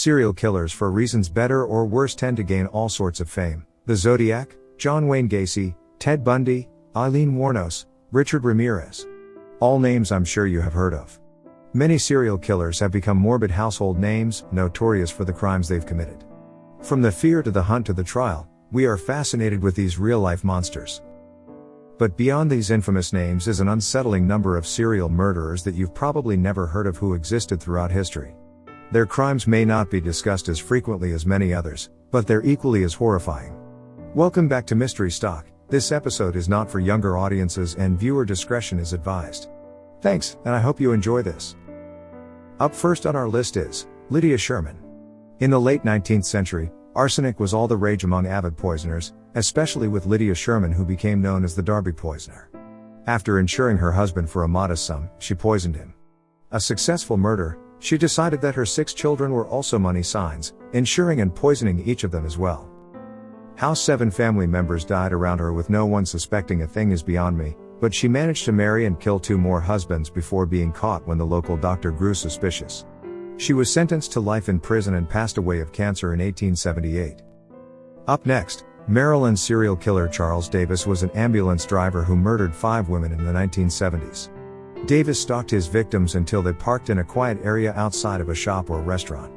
Serial killers for reasons better or worse tend to gain all sorts of fame. The Zodiac, John Wayne Gacy, Ted Bundy, Eileen Wuornos, Richard Ramirez. All names I'm sure you have heard of. Many serial killers have become morbid household names, notorious for the crimes they've committed. From the fear to the hunt to the trial, we are fascinated with these real-life monsters. But beyond these infamous names is an unsettling number of serial murderers that you've probably never heard of who existed throughout history. Their crimes may not be discussed as frequently as many others, but they're equally as horrifying. Welcome back to MysteryStock. This episode is not for younger audiences and viewer discretion is advised. Thanks, and I hope you enjoy this. Up first on our list is Lydia Sherman. In the late 19th century, arsenic was all the rage among avid poisoners, especially with Lydia Sherman, who became known as the Derby poisoner. After insuring her husband for a modest sum, she poisoned him. A successful murder, she decided that her 6 children were also money signs, insuring and poisoning each of them as well. How 7 family members died around her with no one suspecting a thing is beyond me, but she managed to marry and kill 2 more husbands before being caught when the local doctor grew suspicious. She was sentenced to life in prison and passed away of cancer in 1878. Up next, Maryland serial killer Charles Davis was an ambulance driver who murdered 5 women in the 1970s. Davis stalked his victims until they parked in a quiet area outside of a shop or restaurant.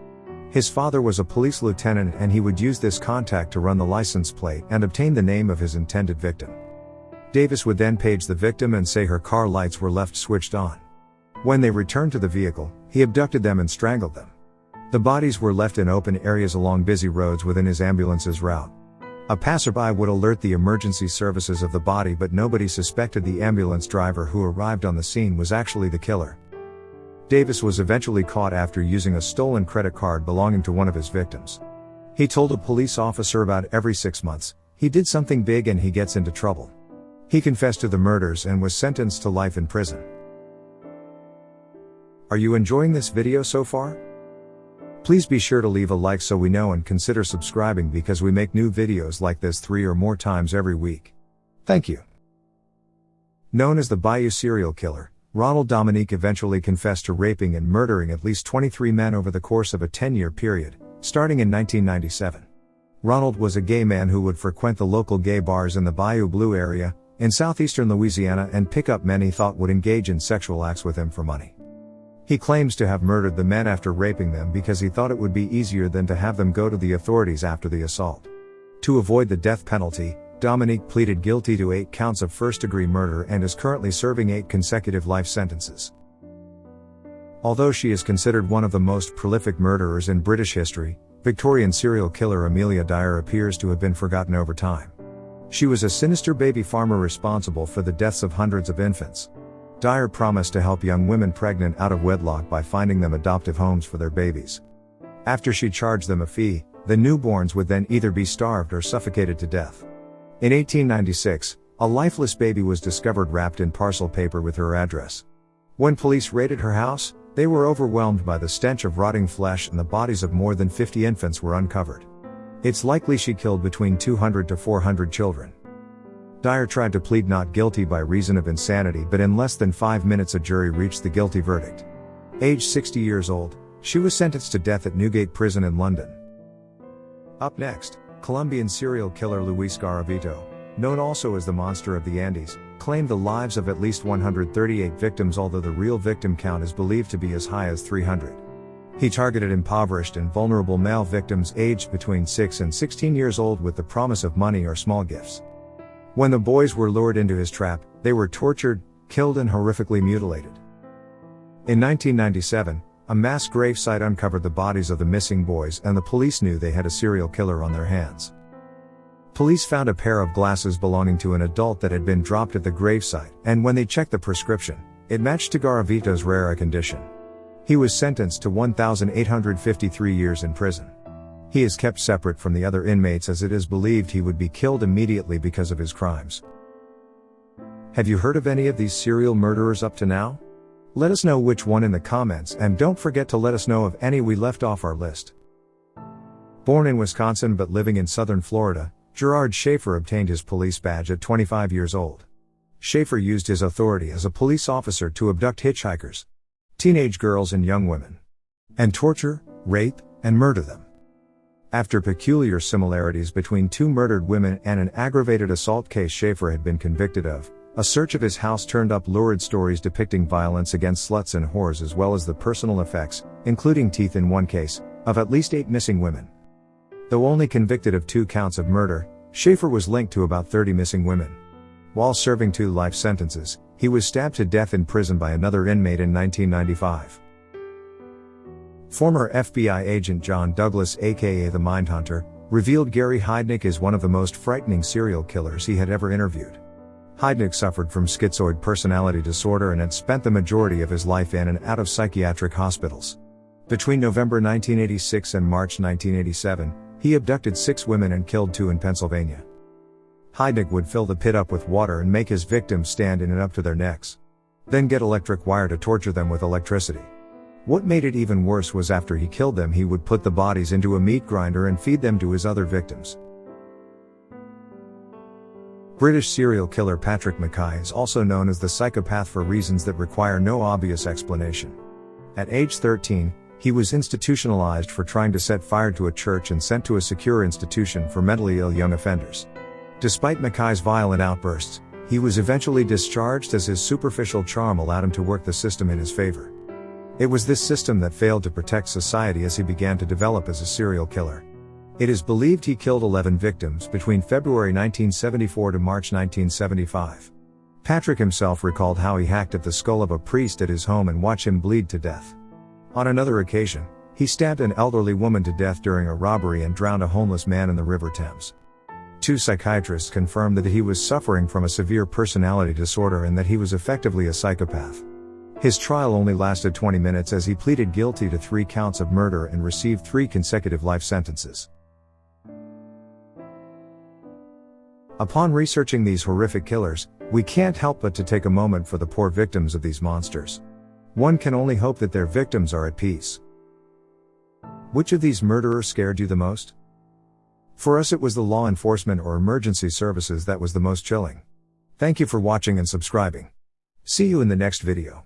His father was a police lieutenant and he would use this contact to run the license plate and obtain the name of his intended victim. Davis would then page the victim and say her car lights were left switched on. When they returned to the vehicle, he abducted them and strangled them. The bodies were left in open areas along busy roads within his ambulance's route. A passerby would alert the emergency services of the body, but nobody suspected the ambulance driver who arrived on the scene was actually the killer. Davis was eventually caught after using a stolen credit card belonging to one of his victims. He told a police officer about every 6 months, he did something big and he gets into trouble. He confessed to the murders and was sentenced to life in prison. Are you enjoying this video so far? Please be sure to leave a like so we know, and consider subscribing because we make new videos like this 3 or more times every week. Thank you. Known as the Bayou serial killer, Ronald Dominique eventually confessed to raping and murdering at least 23 men over the course of a 10-year period, starting in 1997. Ronald was a gay man who would frequent the local gay bars in the Bayou Blue area, in southeastern Louisiana, and pick up men he thought would engage in sexual acts with him for money. He claims to have murdered the men after raping them because he thought it would be easier than to have them go to the authorities after the assault. To avoid the death penalty, Dominique pleaded guilty to 8 counts of first-degree murder and is currently serving 8 consecutive life sentences. Although she is considered one of the most prolific murderers in British history, Victorian serial killer Amelia Dyer appears to have been forgotten over time. She was a sinister baby farmer responsible for the deaths of hundreds of infants. Dyer promised to help young women pregnant out of wedlock by finding them adoptive homes for their babies. After she charged them a fee, the newborns would then either be starved or suffocated to death. In 1896, a lifeless baby was discovered wrapped in parcel paper with her address. When police raided her house, they were overwhelmed by the stench of rotting flesh, and the bodies of more than 50 infants were uncovered. It's likely she killed between 200 to 400 children. Dyer tried to plead not guilty by reason of insanity, but in less than 5 minutes a jury reached the guilty verdict. Aged 60 years old, she was sentenced to death at Newgate Prison in London. Up next, Colombian serial killer Luis Garavito, known also as the Monster of the Andes, claimed the lives of at least 138 victims, although the real victim count is believed to be as high as 300. He targeted impoverished and vulnerable male victims aged between 6 and 16 years old with the promise of money or small gifts. When the boys were lured into his trap, they were tortured, killed and horrifically mutilated. In 1997, a mass gravesite uncovered the bodies of the missing boys, and the police knew they had a serial killer on their hands. Police found a pair of glasses belonging to an adult that had been dropped at the gravesite, and when they checked the prescription, it matched to Garavito's rare condition. He was sentenced to 1,853 years in prison. He is kept separate from the other inmates as it is believed he would be killed immediately because of his crimes. Have you heard of any of these serial murderers up to now? Let us know which one in the comments, and don't forget to let us know of any we left off our list. Born in Wisconsin but living in southern Florida, Gerard Schaefer obtained his police badge at 25 years old. Schaefer used his authority as a police officer to abduct hitchhikers, teenage girls and young women, and torture, rape, and murder them. After peculiar similarities between two murdered women and an aggravated assault case Schaefer had been convicted of, a search of his house turned up lurid stories depicting violence against sluts and whores as well as the personal effects, including teeth in one case, of at least 8 missing women. Though only convicted of 2 counts of murder, Schaefer was linked to about 30 missing women. While serving 2 life sentences, he was stabbed to death in prison by another inmate in 1995. Former FBI agent John Douglas, aka the Mindhunter, revealed Gary Heidnick is one of the most frightening serial killers he had ever interviewed. Heidnick suffered from schizoid personality disorder and had spent the majority of his life in and out of psychiatric hospitals. Between November 1986 and March 1987, he abducted 6 women and killed 2 in Pennsylvania. Heidnick would fill the pit up with water and make his victims stand in it up to their necks. Then get electric wire to torture them with electricity. What made it even worse was after he killed them he would put the bodies into a meat grinder and feed them to his other victims. British serial killer Patrick MacKay is also known as the psychopath for reasons that require no obvious explanation. At age 13, he was institutionalized for trying to set fire to a church and sent to a secure institution for mentally ill young offenders. Despite MacKay's violent outbursts, he was eventually discharged as his superficial charm allowed him to work the system in his favor. It was this system that failed to protect society as he began to develop as a serial killer. It is believed he killed 11 victims between February 1974 to March 1975. Patrick himself recalled how he hacked at the skull of a priest at his home and watched him bleed to death. On another occasion, he stabbed an elderly woman to death during a robbery and drowned a homeless man in the River Thames. 2 psychiatrists confirmed that he was suffering from a severe personality disorder and that he was effectively a psychopath. His trial only lasted 20 minutes as he pleaded guilty to 3 counts of murder and received 3 consecutive life sentences. Upon researching these horrific killers, we can't help but to take a moment for the poor victims of these monsters. One can only hope that their victims are at peace. Which of these murderers scared you the most? For us it was the law enforcement or emergency services that was the most chilling. Thank you for watching and subscribing. See you in the next video.